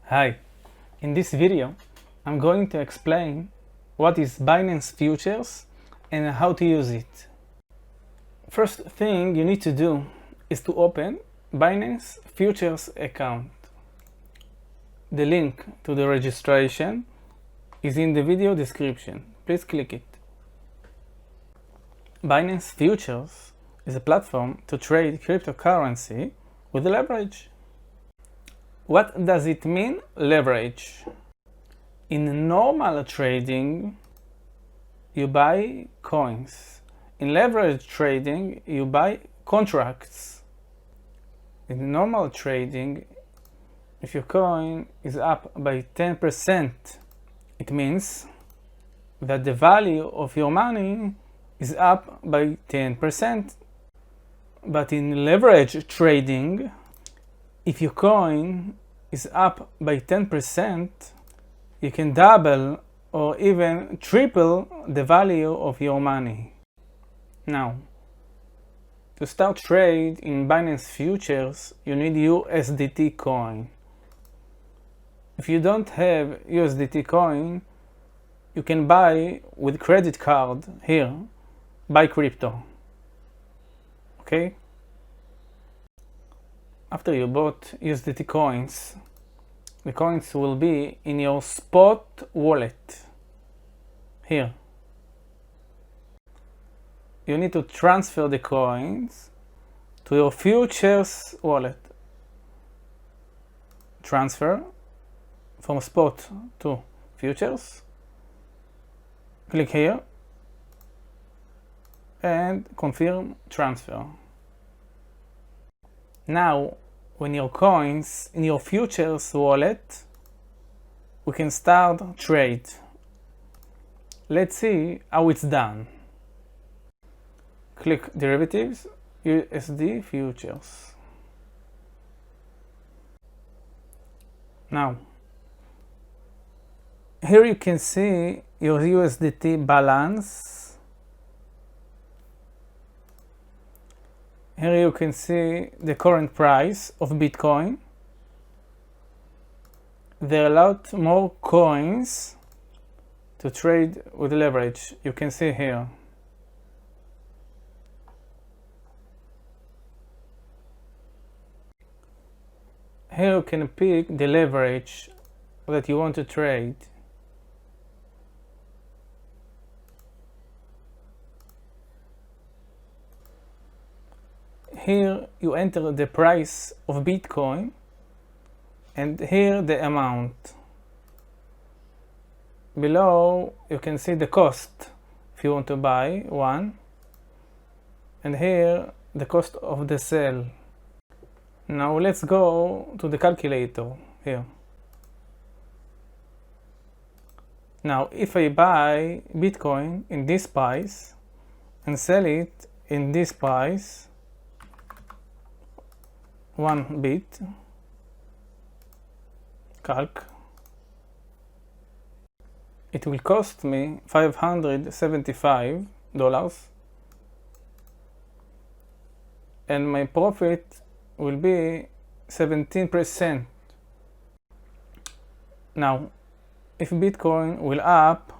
Hi, in this video I'm going to explain what is Binance Futures and how to use it. First thing you need to do is to open Binance Futures account. The link to the registration is in the video description. Please click it. Binance Futures is a platform to trade cryptocurrency with leverage. What does it mean, leverage? In normal trading, you buy coins. In leverage trading, you buy contracts. In normal trading, if your coin is up by 10%, it means that the value of your money is up by 10%. But in leverage trading, if your coin is up by 10%, you can double or even triple the value of your money. Now, to start trade in Binance Futures, you need USDT coin. If you don't have USDT coin, you can buy with credit card here, buy crypto. Okay? After you bought USDT coins, the coins will be in your spot wallet. Here. You need to transfer the coins to your futures wallet. Transfer from spot to futures. Click here and confirm transfer. Now, when your coins in your futures wallet, we can start trade. Let's see how it's done. Click derivatives, USD futures. Now, here you can see your USDT balance. Here you can see the current price of Bitcoin. There are a lot more coins to trade with leverage. You can see here. Here you can pick the leverage that you want to trade. Here you enter the price of Bitcoin and here the amount. Below you can see the cost if you want to buy one, and here the cost of the sell. Now let's go to the calculator here. Now if I buy Bitcoin in this price and sell it in this price, 1 bit, calc, it will cost me $575 and my profit will be 17%. Now, if Bitcoin will up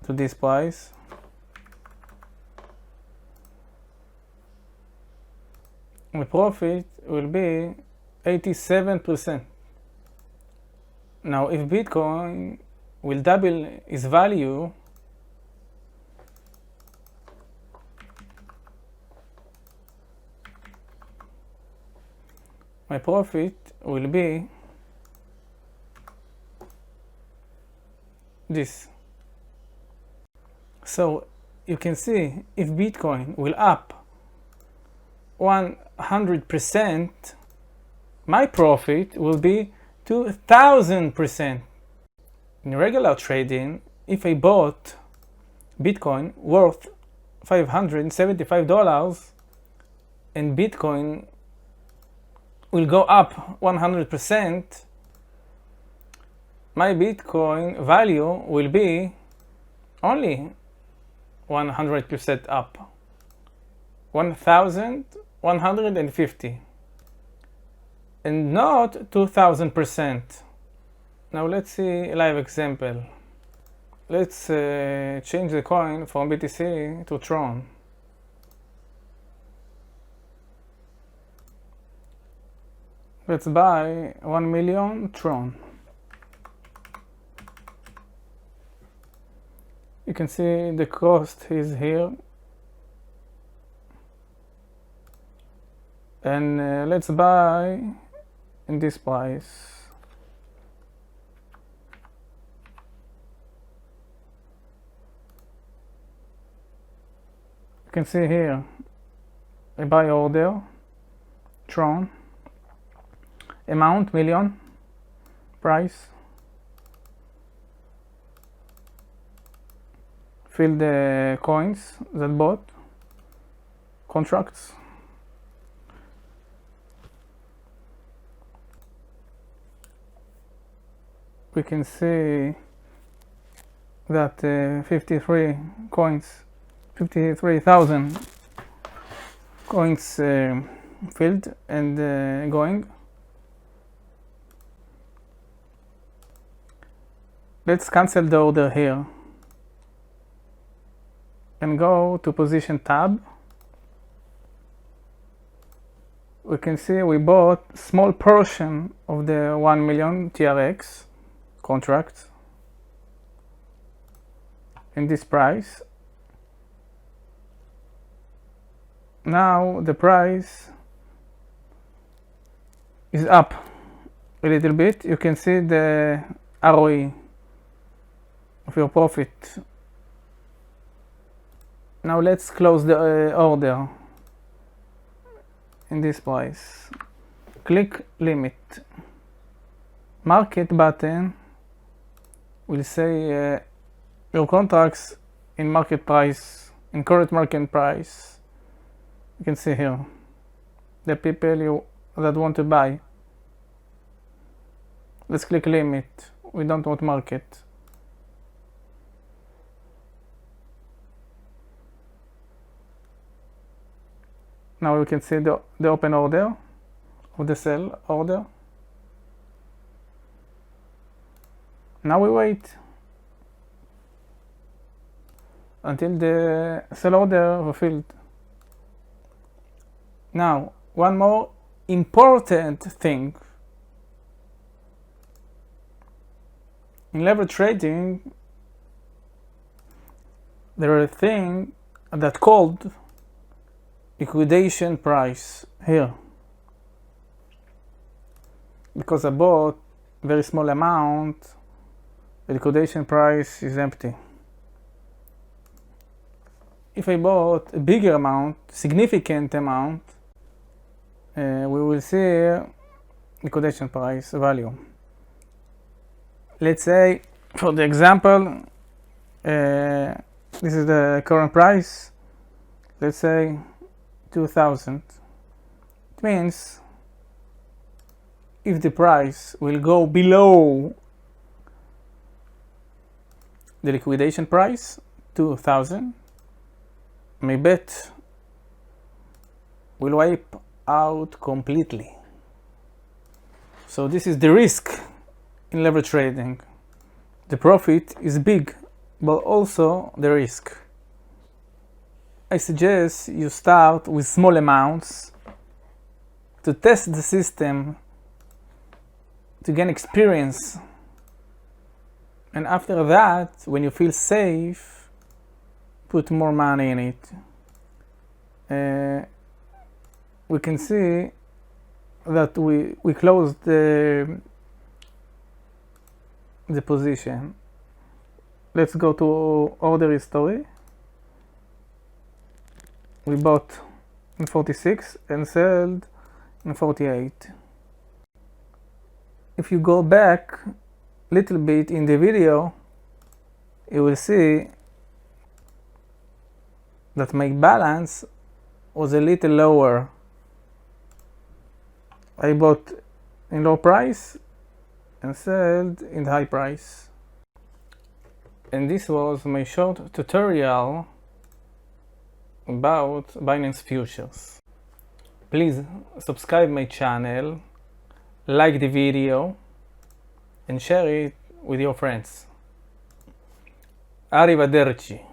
to this price, my profit will be 87%. Now, if Bitcoin will double its value, my profit will be this. So, you can see if Bitcoin will up 100%, my profit will be 2000%. In regular trading, if I bought Bitcoin worth $575 and Bitcoin will go up 100%, my Bitcoin value will be only 100% up. 1,150. and not 2000%. Now let's see a live example. Let's change the coin from BTC to Tron. Let's buy 1 million Tron. You can see the cost is here. And let's buy in this price. You can see here a buy order, Tron, amount million, price, fill the coins that bought, contracts. We can see that 53,000 coins filled and going. Let's cancel the order here and go to position tab. We can see we bought small portion of the 1 million TRX contract in this price. Now the price is up a little bit. You can see the ROE of your profit. Now let's close the order in this price. Click limit. Market button will say your contracts in market price, in current market price. You can see here the people that want to buy. Let's click limit. We don't want market. Now we can see the open order of the sell order. Now we wait until the sell order fulfilled. Now, one more important thing. In leverage trading, there is a thing that called liquidation price here. Because I bought very small amount, the liquidation price is empty. If I bought a bigger amount, significant amount, we will see liquidation price value. Let's say, for the example, this is the current price. Let's say 2000. It means if the price will go below the liquidation price, 2000, my bet will wipe out completely. So this is the risk in leverage trading. The profit is big, but also the risk. I suggest you start with small amounts to test the system, to gain experience. And after that, when you feel safe, put more money in it. We can see that we closed the position. Let's go to order history. We bought in 46 and sold in 48. If you go back a little bit in the video, you will see that my balance was a little lower. I bought in low price and sold in high price. And this was my short tutorial about Binance futures. Please subscribe my channel like the video, and share it with your friends. Arrivederci.